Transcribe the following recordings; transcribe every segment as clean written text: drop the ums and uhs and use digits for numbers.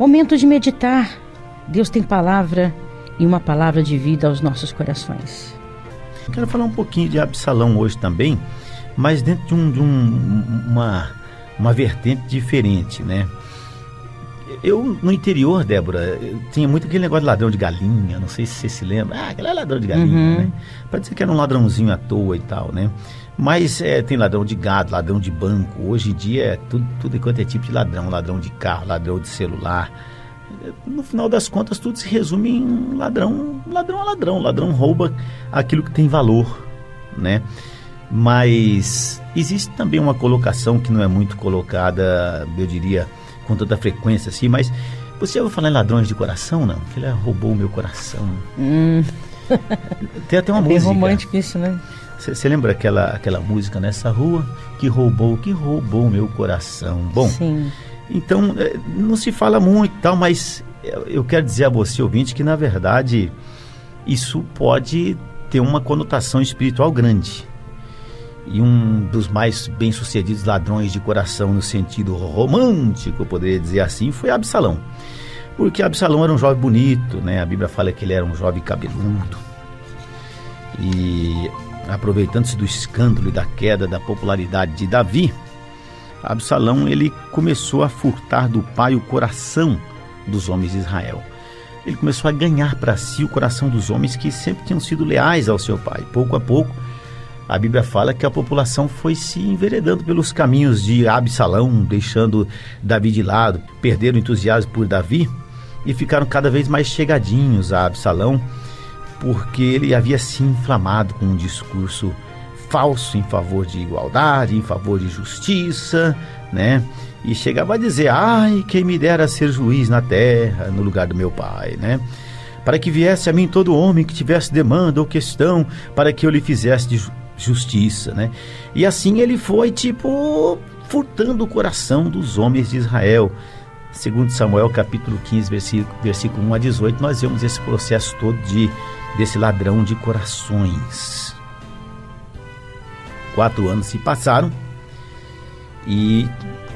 Momento de meditar. Deus tem palavra e uma palavra de vida aos nossos corações. Quero falar um pouquinho de Absalão hoje também, mas dentro de uma vertente diferente, né? Eu, no interior, Débora, tinha muito aquele negócio de ladrão de galinha, não sei se você se lembra. Aquele é ladrão de galinha, né? Pode ser que era um ladrãozinho à toa e tal, né? Mas tem ladrão de gado, ladrão de banco. Hoje em dia é tudo enquanto é tipo de ladrão. Ladrão de carro, ladrão de celular. No final das contas, tudo se resume em ladrão. Ladrão é ladrão. Ladrão rouba aquilo que tem valor, né? Mas existe também uma colocação que não é muito colocada, eu diria, com tanta frequência assim, mas você já ouviu falar em ladrões de coração, não? Que ele roubou o meu coração. Tem até uma música. É bem romântico isso, né? Você lembra aquela música, nessa rua que roubou o meu coração? Bom, sim. Então não se fala muito e tal, mas eu quero dizer a você, ouvinte, que na verdade isso pode ter uma conotação espiritual grande. E um dos mais bem-sucedidos ladrões de coração no sentido romântico, eu poderia dizer assim, foi Absalão. Porque Absalão era um jovem bonito, né? A Bíblia fala que ele era um jovem cabeludo. E aproveitando-se do escândalo e da queda da popularidade de Davi, Absalão ele começou a furtar do pai o coração dos homens de Israel. Ele começou a ganhar para si o coração dos homens que sempre tinham sido leais ao seu pai. Pouco a pouco, a Bíblia fala que a população foi se enveredando pelos caminhos de Absalão, deixando Davi de lado, perderam o entusiasmo por Davi e ficaram cada vez mais chegadinhos a Absalão, porque ele havia se inflamado com um discurso falso em favor de igualdade, em favor de justiça, né? E chegava a dizer, ai, quem me dera ser juiz na terra, no lugar do meu pai, né? Para que viesse a mim todo homem que tivesse demanda ou questão, para que eu lhe fizesse de justiça, né? E assim ele foi, furtando o coração dos homens de Israel. Segundo Samuel, capítulo 15, versículo 1 a 18, nós vemos esse processo todo desse ladrão de corações. 4 anos se passaram e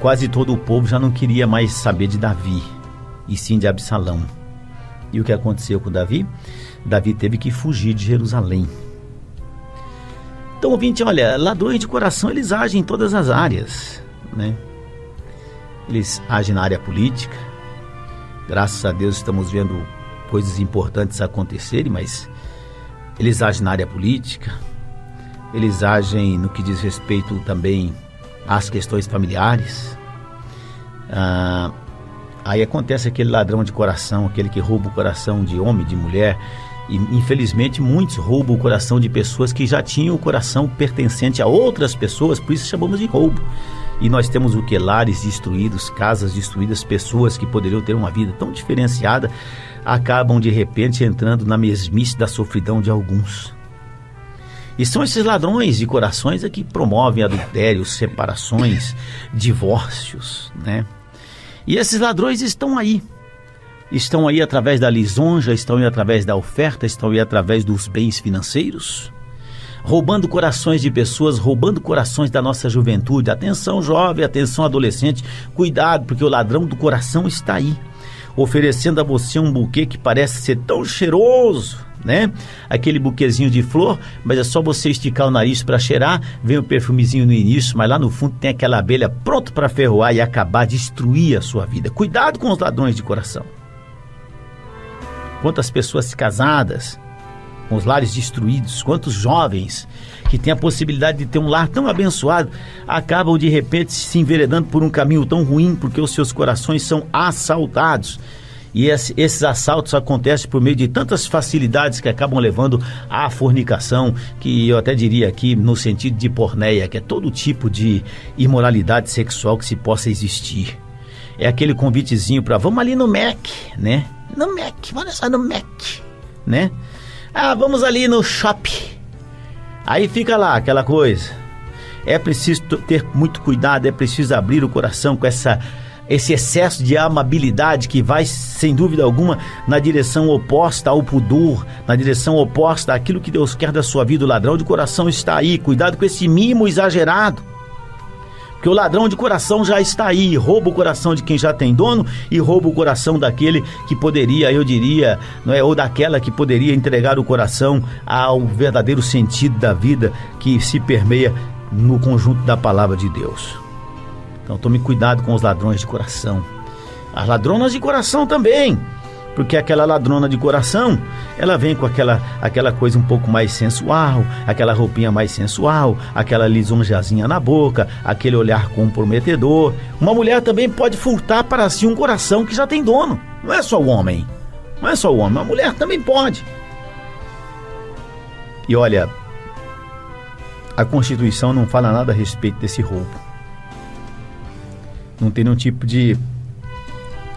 quase todo o povo já não queria mais saber de Davi, e sim de Absalão. E o que aconteceu com Davi? Davi teve que fugir de Jerusalém. Então, ouvinte, olha, ladrões de coração, eles agem em todas as áreas, né? Eles agem na área política. Graças a Deus estamos vendo coisas importantes acontecerem, mas eles agem na área política. Eles agem no que diz respeito também às questões familiares. Aí acontece aquele ladrão de coração, aquele que rouba o coração de homem, de mulher. E infelizmente muitos roubam o coração de pessoas que já tinham o coração pertencente a outras pessoas, por isso chamamos de roubo. E nós temos o que? Lares destruídos, casas destruídas, pessoas que poderiam ter uma vida tão diferenciada, acabam de repente entrando na mesmice da sofridão de alguns. E são esses ladrões de corações que promovem adultérios, separações, divórcios, né? E esses ladrões estão aí através da lisonja, estão aí através da oferta, estão aí através dos bens financeiros, roubando corações de pessoas, roubando corações da nossa juventude. Atenção jovem, atenção adolescente, cuidado, porque o ladrão do coração está aí, oferecendo a você um buquê que parece ser tão cheiroso, né? Aquele buquezinho de flor, mas é só você esticar o nariz para cheirar, vem o perfumezinho no início, mas lá no fundo tem aquela abelha pronto para ferroar e acabar, destruir a sua vida. Cuidado com os ladrões de coração. Quantas pessoas casadas, com os lares destruídos, quantos jovens que têm a possibilidade de ter um lar tão abençoado, acabam de repente se enveredando por um caminho tão ruim, porque os seus corações são assaltados. E esses assaltos acontecem por meio de tantas facilidades que acabam levando à fornicação, que eu até diria aqui no sentido de porneia, que é todo tipo de imoralidade sexual que se possa existir. É aquele convitezinho para vamos ali no Mac, né? No Mac, olha só no Mac, né? Vamos ali no shopping. Aí fica lá aquela coisa. É preciso ter muito cuidado, é preciso abrir o coração com esse excesso de amabilidade que vai, sem dúvida alguma, na direção oposta ao pudor, na direção oposta àquilo que Deus quer da sua vida. O ladrão de coração está aí. Cuidado com esse mimo exagerado, porque Porque o ladrão de coração já está aí, rouba o coração de quem já tem dono e rouba o coração daquele que poderia, eu diria, não é, ou daquela que poderia entregar o coração ao verdadeiro sentido da vida que se permeia no conjunto da palavra de Deus. Então tome cuidado com os ladrões de coração. As ladronas de coração também, porque aquela ladrona de coração, ela vem com aquela coisa um pouco mais sensual, aquela roupinha mais sensual, aquela lisonjazinha na boca, aquele olhar comprometedor. Uma mulher também pode furtar para si um coração que já tem dono. Não é só o homem, não é só o homem, a mulher também pode. E olha, a Constituição não fala nada a respeito desse roubo. Não tem nenhum tipo de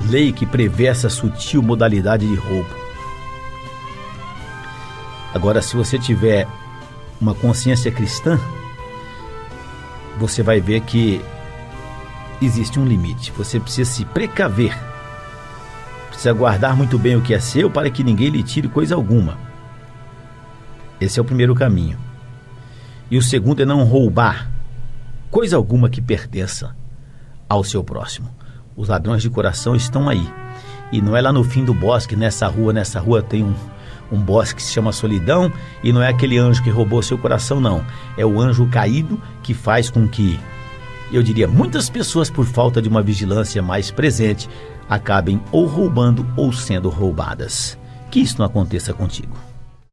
lei que prevê essa sutil modalidade de roubo. Agora, se você tiver uma consciência cristã, você vai ver que existe um limite. Você precisa se precaver. Precisa guardar muito bem o que é seu para que ninguém lhe tire coisa alguma. Esse é o primeiro caminho. E o segundo é não roubar coisa alguma que pertença ao seu próximo. Os ladrões de coração estão aí. E não é lá no fim do bosque, nessa rua tem um bosque que se chama solidão, e não é aquele anjo que roubou seu coração, não. É o anjo caído que faz com que, eu diria, muitas pessoas, por falta de uma vigilância mais presente, acabem ou roubando ou sendo roubadas. Que isso não aconteça contigo.